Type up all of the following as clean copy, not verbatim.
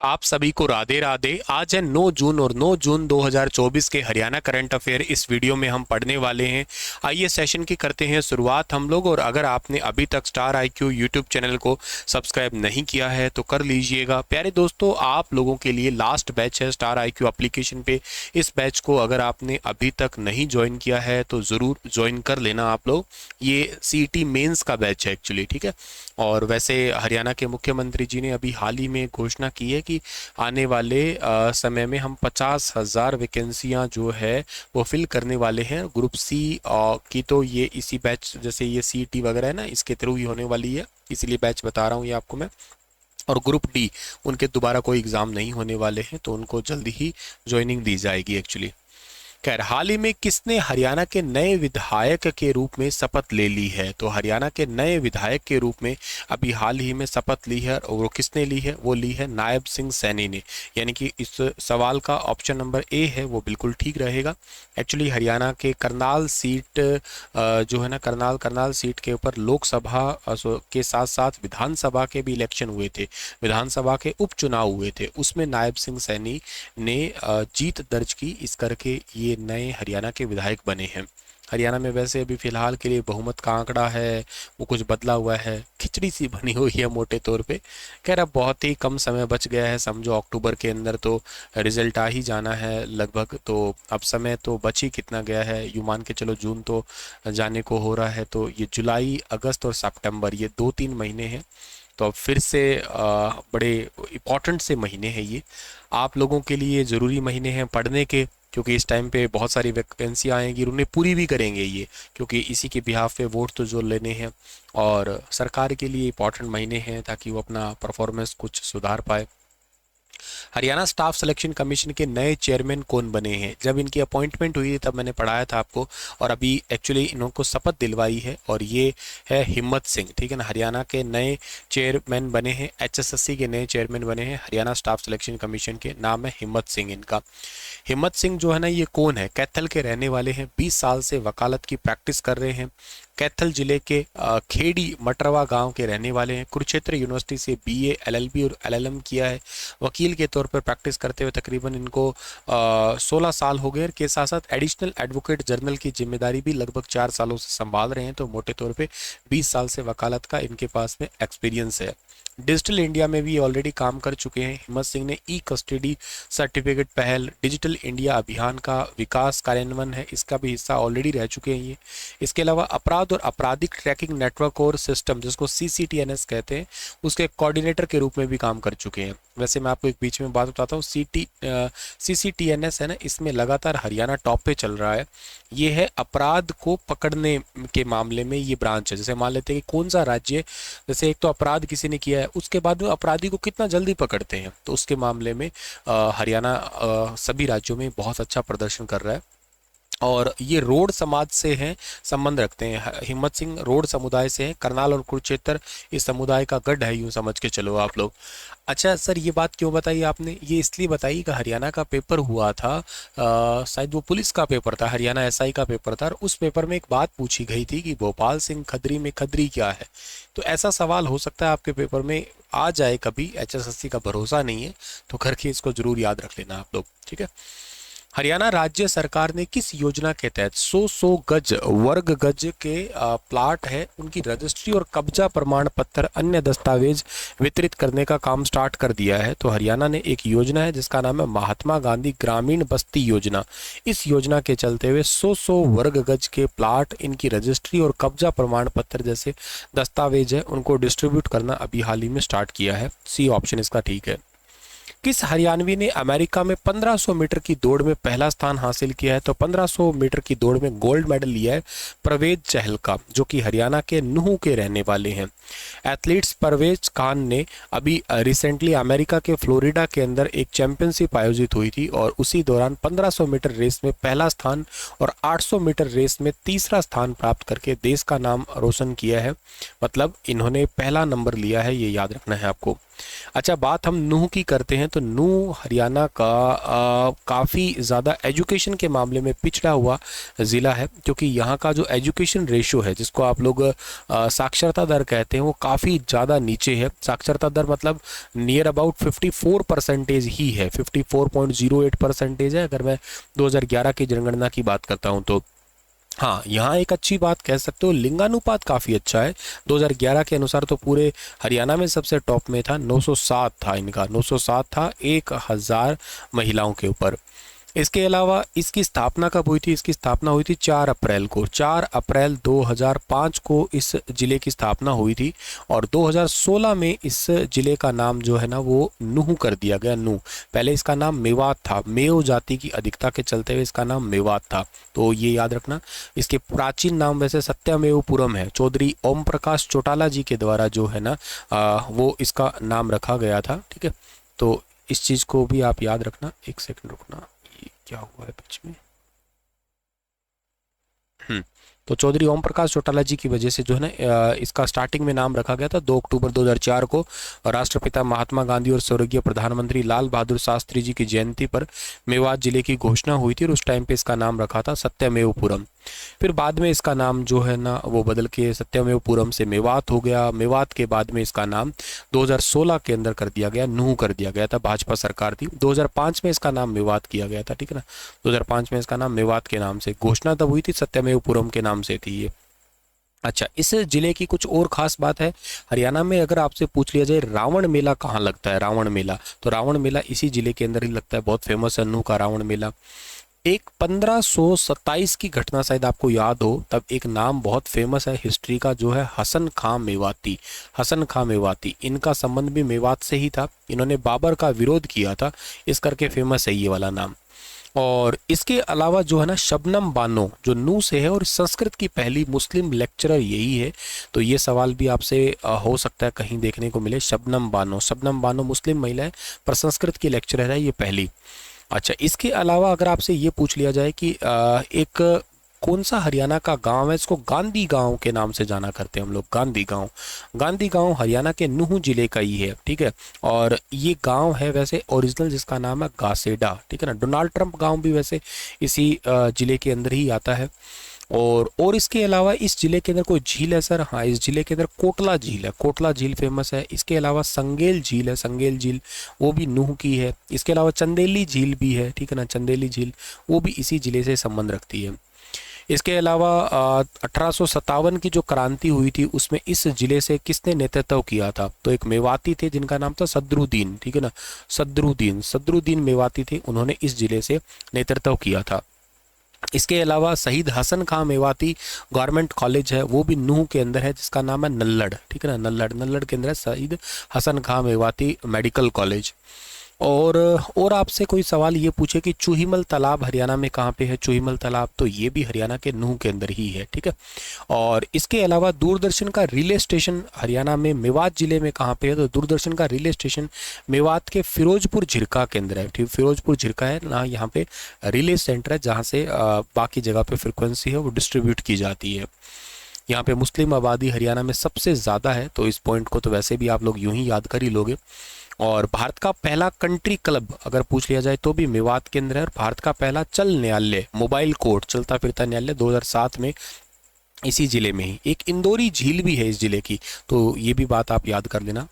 आप सभी को राधे राधे। आज है 9 जून और 9 जून 2024 के हरियाणा करंट अफेयर इस वीडियो में हम पढ़ने वाले हैं। आइए सेशन की करते हैं शुरुआत हम लोग। और अगर आपने अभी तक स्टार आईक्यू यूट्यूब चैनल को सब्सक्राइब नहीं किया है तो कर लीजिएगा। प्यारे दोस्तों, आप लोगों के लिए लास्ट बैच है स्टार आईक्यू एप्लीकेशन पे। इस बैच को अगर आपने अभी तक नहीं ज्वाइन किया है तो ज़रूर ज्वाइन कर लेना आप लोग। ये सीईटी मेंस का बैच है एक्चुअली, ठीक है। और वैसे हरियाणा के मुख्यमंत्री जी ने अभी हाल ही में घोषणा की है कि आने वाले समय में हम 50,000 वैकेंसियां जो है वो फिल करने वाले हैं। ग्रुप सी की तो ये इसी बैच, जैसे ये सीईटी वगैरह है ना, इसके थ्रू ही होने वाली है, इसीलिए बैच बता रहा हूँ ये आपको मैं। और ग्रुप डी, उनके दोबारा कोई एग्ज़ाम नहीं होने वाले हैं तो उनको जल्दी ही ज्वाइनिंग दी जाएगी एक्चुअली। खैर, हाल ही में किसने हरियाणा के नए विधायक के रूप में शपथ ले ली है? तो हरियाणा के नए विधायक के रूप में अभी हाल ही में शपथ ली है, और वो किसने ली है? वो ली है नायब सिंह सैनी ने। यानी कि इस सवाल का ऑप्शन नंबर ए है वो बिल्कुल ठीक रहेगा। एक्चुअली हरियाणा के करनाल सीट जो है ना, करनाल सीट के ऊपर लोकसभा के साथ साथ विधानसभा के भी इलेक्शन हुए थे, विधानसभा के उपचुनाव हुए थे, उसमें नायब सिंह सैनी ने जीत दर्ज की। इस करके ये नए हरियाणा के विधायक बने हैं। हरियाणा में वैसे अभी फिलहाल के लिए बहुमत का आंकड़ा है वो कुछ बदला हुआ है, खिचड़ी सी बनी हुई है मोटे तौर पे। खैर, अब बहुत ही कम समय बच गया है, समझो अक्टूबर के अंदर तो रिजल्ट आ ही जाना है लगभग। तो अब समय तो बच ही कितना गया है, यूं मान के चलो जून तो जाने को हो रहा है, तो ये जुलाई, अगस्त और सितंबर, ये 2-3 महीने हैं। तो अब फिर से बड़े इम्पॉर्टेंट से महीने हैं ये आप लोगों के लिए, ज़रूरी महीने हैं पढ़ने के, क्योंकि इस टाइम पे बहुत सारी वैकेंसी आएंगी और उन्हें पूरी भी करेंगे ये, क्योंकि इसी के बिहाफ पे वोट तो जो लेने हैं। और सरकार के लिए इम्पॉर्टेंट महीने हैं ताकि वो अपना परफॉर्मेंस कुछ सुधार पाए। हरियाणा स्टाफ सिलेक्शन कमीशन के नए चेयरमैन कौन बने हैं? जब इनकी अपॉइंटमेंट हुई थी तब मैंने पढ़ाया था आपको, और अभी एक्चुअली इनको शपथ दिलवाई है, और ये है हिम्मत सिंह, ठीक है ना। हरियाणा के नए चेयरमैन बने हैं, एचएसएससी के नए चेयरमैन बने हैं हरियाणा स्टाफ सिलेक्शन कमीशन के। नाम है हिम्मत सिंह इनका। हिम्मत सिंह जो है ना, ये कौन है? कैथल के रहने वाले हैं, 20 साल से वकालत की प्रैक्टिस कर रहे हैं। कैथल जिले के खेड़ी मटरवा गांव के रहने वाले हैं। कुरुक्षेत्र यूनिवर्सिटी से बीए, एलएलबी और एलएलएम किया है। वकील के तौर पर प्रैक्टिस करते हुए तकरीबन इनको 16 साल हो गए, के साथ साथ एडिशनल एडवोकेट जनरल की जिम्मेदारी भी लगभग 4 सालों से संभाल रहे हैं। तो मोटे तौर पे 20 साल से वकालत का इनके पास में एक्सपीरियंस है। डिजिटल इंडिया में भी ऑलरेडी काम कर चुके हैं हिम्मत सिंह ने। ई कस्टडी सर्टिफिकेट पहल, डिजिटल इंडिया अभियान का विकास कार्यान्वयन है, इसका भी हिस्सा ऑलरेडी रह चुके हैं ये। इसके अलावा अपराध और आपराधिक ट्रैकिंग नेटवर्क और सिस्टम, जिसको सीसीटीएनएस कहते हैं, उसके कोऑर्डिनेटर के रूप में भी काम कर चुके हैं। वैसे मैं आपको एक बीच में बात बताता हूँ, सीसीटीएनएस है ना, इसमें लगातार हरियाणा टॉप पे चल रहा है। ये है अपराध को पकड़ने के मामले में ये ब्रांच है। जैसे मान लेते हैं कि कौन सा राज्य, जैसे एक तो अपराध किसी ने किया है, उसके बाद में अपराधी को कितना जल्दी पकड़ते हैं, तो उसके मामले में हरियाणा सभी राज्यों में बहुत अच्छा प्रदर्शन कर रहा है। और ये रोड समाज से हैं, संबंध रखते हैं। हिम्मत सिंह रोड समुदाय से हैं। करनाल और कुरुक्षेत्र इस समुदाय का गढ़ है, यूं समझ के चलो आप लोग। अच्छा सर, ये बात क्यों बताई आपने? ये इसलिए बताई कि हरियाणा का पेपर हुआ था, शायद वो पुलिस का पेपर था, हरियाणा एसआई का पेपर था, और उस पेपर में एक बात पूछी गई थी कि भोपाल सिंह खत्री में खत्री क्या है। तो ऐसा सवाल हो सकता है आपके पेपर में आ जाए कभी, एचएसएससी का भरोसा नहीं है, तो करके इसको जरूर याद रख लेना आप लोग, ठीक है। हरियाणा राज्य सरकार ने किस योजना के तहत 100 गज वर्ग गज के प्लाट है उनकी रजिस्ट्री और कब्जा प्रमाण पत्र अन्य दस्तावेज वितरित करने का काम स्टार्ट कर दिया है? तो हरियाणा ने एक योजना है जिसका नाम है महात्मा गांधी ग्रामीण बस्ती योजना। इस योजना के चलते हुए 100 वर्ग गज के प्लाट, इनकी रजिस्ट्री और कब्जा प्रमाण पत्र जैसे दस्तावेज है, उनको डिस्ट्रीब्यूट करना अभी हाल ही में स्टार्ट किया है। सी ऑप्शन इसका ठीक है। किस हरियाणवी ने अमेरिका में 1500 मीटर की दौड़ में पहला स्थान हासिल किया है? तो 1500 मीटर की दौड़ में गोल्ड मेडल लिया है परवेज चहल का, जो कि हरियाणा के नूह के रहने वाले हैं। एथलीट्स परवेज खान ने अभी रिसेंटली अमेरिका के फ्लोरिडा के अंदर एक चैंपियनशिप आयोजित हुई थी, और उसी दौरान 1500 मीटर रेस में पहला स्थान और 800 मीटर रेस में तीसरा स्थान प्राप्त करके देश का नाम रोशन किया है। मतलब इन्होंने पहला नंबर लिया है, ये याद रखना है आपको। अच्छा, बात हम नूह की करते हैं तो नूह हरियाणा का काफ़ी ज़्यादा एजुकेशन के मामले में पिछड़ा हुआ ज़िला है, क्योंकि यहाँ का जो एजुकेशन रेशो है, जिसको आप लोग साक्षरता दर कहते हैं, वो काफ़ी ज़्यादा नीचे है। साक्षरता दर मतलब नियर अबाउट 54% ही है, 54.08% है अगर मैं 2011 की जनगणना की बात करता हूँ तो। हाँ, यहाँ एक अच्छी बात कह सकते हो, लिंगानुपात काफ़ी अच्छा है। 2011 के अनुसार तो पूरे हरियाणा में सबसे टॉप में था, 907 था इनका, 907 था 1000 महिलाओं के ऊपर। इसके अलावा इसकी स्थापना कब हुई थी? इसकी स्थापना हुई थी 4 अप्रैल को, 4 अप्रैल 2005 को इस ज़िले की स्थापना हुई थी। और 2016 में इस ज़िले का नाम जो है ना वो नूह कर दिया गया, नूह। पहले इसका नाम मेवात था, मेव जाति की अधिकता के चलते हुए इसका नाम मेवात था, तो ये याद रखना। इसके प्राचीन नाम वैसे सत्यमेवपुरम है, चौधरी ओम प्रकाश चौटाला जी के द्वारा जो है ना वो इसका नाम रखा गया था, ठीक है। तो इस चीज़ को भी आप याद रखना। एक सेकंड रुकना, क्या हुआ है बीच में। तो चौधरी ओम प्रकाश चौटाला जी की वजह से जो है ना इसका स्टार्टिंग में नाम रखा गया था। 2 अक्टूबर 2004 को राष्ट्रपिता महात्मा गांधी और स्वर्गीय प्रधानमंत्री लाल बहादुर शास्त्री जी की जयंती पर मेवात जिले की घोषणा हुई थी और उस टाइम पे इसका नाम रखा था सत्यमेवपुरम। फिर बाद में इसका नाम जो है ना वो बदल के सत्यमेवपुरम से मेवात हो गया। मेवात के बाद में इसका नाम 2016 के अंदर कर दिया गया, नूह कर दिया गया था, भाजपा सरकार थी। 2005 में इसका नाम मेवात किया गया था, ठीक है ना। 2005 में इसका नाम मेवात के नाम से घोषणा तब हुई थी, सत्यमेवपुरम के नाम से थी ये। अच्छा, इस जिले की कुछ और खास बात है। हरियाणा में अगर आपसे पूछ लिया जाए रावण मेला कहाँ लगता है, रावण मेला, तो रावण मेला इसी जिले के अंदर ही लगता है। बहुत फेमस है नूह का रावण मेला। एक 1527 की घटना शायद आपको याद हो, तब एक नाम बहुत फेमस है हिस्ट्री का जो है हसन खां मेवाती। हसन खां मेवाती, इनका संबंध भी मेवात से ही था। इन्होंने बाबर का विरोध किया था, इस करके फेमस है ये वाला नाम। और इसके अलावा जो है ना शबनम बानो जो नूह से है और संस्कृत की पहली मुस्लिम लेक्चरर यही है, तो ये सवाल भी आपसे हो सकता है कहीं देखने को मिले। शबनम बानो, शबनम बानो मुस्लिम महिला है पर संस्कृत की लेक्चरर है ये पहली। अच्छा, इसके अलावा अगर आपसे ये पूछ लिया जाए कि एक कौन सा हरियाणा का गांव है, इसको गांधी गांव के नाम से जाना करते हैं हम लोग, गांधी गांव। गांधी गांव हरियाणा के नूह जिले का ही है, ठीक है। और ये गांव है वैसे ओरिजिनल जिसका नाम है गासेडा, ठीक है ना। डोनाल्ड ट्रंप गांव भी वैसे इसी जिले के अंदर ही आता है। और इसके अलावा इस जिले के अंदर कोई झील है सर? हाँ, इस जिले के अंदर कोटला झील है, कोटला झील फेमस है। इसके अलावा संगेल झील है, संगेल झील वो भी नूह की है। इसके अलावा चंदेली झील भी है, ठीक है ना, चंदेली झील वो भी इसी जिले से संबंध रखती है। इसके अलावा 1857 की जो क्रांति हुई थी उसमें इस जिले से किसने नेतृत्व किया था? तो एक मेवाती थे जिनका नाम था सदरुद्दीन, ठीक है ना, सदरुद्दीन मेवाती थे, उन्होंने इस जिले से नेतृत्व किया था। इसके अलावा शहीद हसन खां मेवाती गवर्नमेंट कॉलेज है, वो भी नूह के अंदर है, जिसका नाम है नल्लड़, ठीक है ना, नल्लड़ के अंदर है शहीद हसन खां मेवाती मेडिकल कॉलेज। और आपसे कोई सवाल ये पूछे कि चूहीमल तालाब हरियाणा में कहाँ पे है? चूहीमल तालाब तो ये भी हरियाणा के नूह के अंदर ही है, ठीक है। और इसके अलावा दूरदर्शन का रिले स्टेशन हरियाणा में मेवात जिले में कहाँ पे है? तो दूरदर्शन का रिले स्टेशन मेवात के फिरोजपुर झिरका के अंदर है, ठीक, फिरोजपुर झिरका है ना, यहाँ पे रिले सेंटर है जहाँ से बाकी जगह पे फ्रिक्वेंसी है वो डिस्ट्रीब्यूट की जाती है। यहाँ पे मुस्लिम आबादी हरियाणा में सबसे ज़्यादा है, तो इस पॉइंट को तो वैसे भी आप लोग यूं ही याद कर ही लोगे। और भारत का पहला कंट्री क्लब अगर पूछ लिया जाए तो भी मेवात के अंदर है। और भारत का पहला चल न्यायालय, मोबाइल कोर्ट, चलता फिरता न्यायालय 2007 में इसी जिले में ही। एक इंदौरी झील भी है इस जिले की, तो ये भी बात आप याद कर लेना।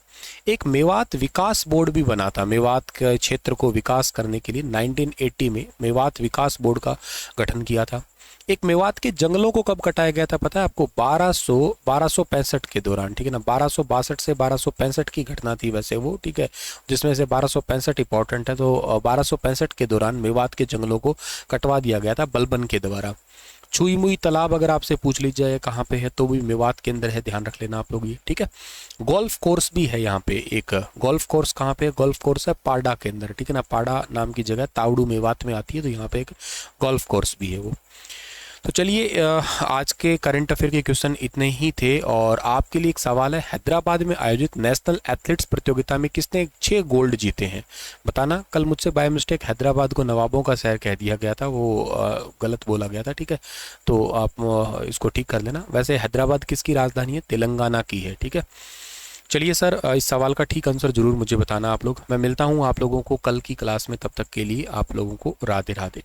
एक मेवात विकास बोर्ड भी बना था, मेवात के क्षेत्र को विकास करने के लिए 1980 में मेवात विकास बोर्ड का गठन किया था। एक मेवात के जंगलों को कब कटाया गया था पता है आपको? 1265 के दौरान, ठीक है ना। 1262 से 1265 की घटना थी वैसे वो, ठीक है, जिसमें से 1265 इंपॉर्टेंट है। तो 1265 के दौरान मेवात के जंगलों को कटवा दिया गया था बलबन के द्वारा। छुई मुई तालाब अगर आपसे पूछ लीजिए जाए कहाँ पे है, तो भी मेवात के अंदर है, ध्यान रख लेना आप लोग ये, ठीक है। गोल्फ कोर्स भी है यहाँ पे, एक गोल्फ कोर्स कहाँ पे है? गोल्फ कोर्स है पाड़ा के अंदर, ठीक है ना, पाड़ा नाम की जगह तावड़ू मेवात में आती है, तो यहाँ पे एक गोल्फ कोर्स भी है वो। तो चलिए आज के करंट अफेयर के क्वेश्चन इतने ही थे। और आपके लिए एक सवाल है, हैदराबाद में आयोजित नेशनल एथलेटिक्स प्रतियोगिता में किसने 6 गोल्ड जीते हैं? बताना। कल मुझसे बाय मिस्टेक हैदराबाद को नवाबों का शहर कह दिया गया था, वो गलत बोला गया था, ठीक है, तो आप इसको ठीक कर लेना। वैसे हैदराबाद किसकी राजधानी है? तेलंगाना की है, ठीक है। चलिए सर, इस सवाल का ठीक आंसर जरूर मुझे बताना आप लोग। मैं मिलता हूँ आप लोगों को कल की क्लास में, तब तक के लिए आप लोगों को राधे राधे।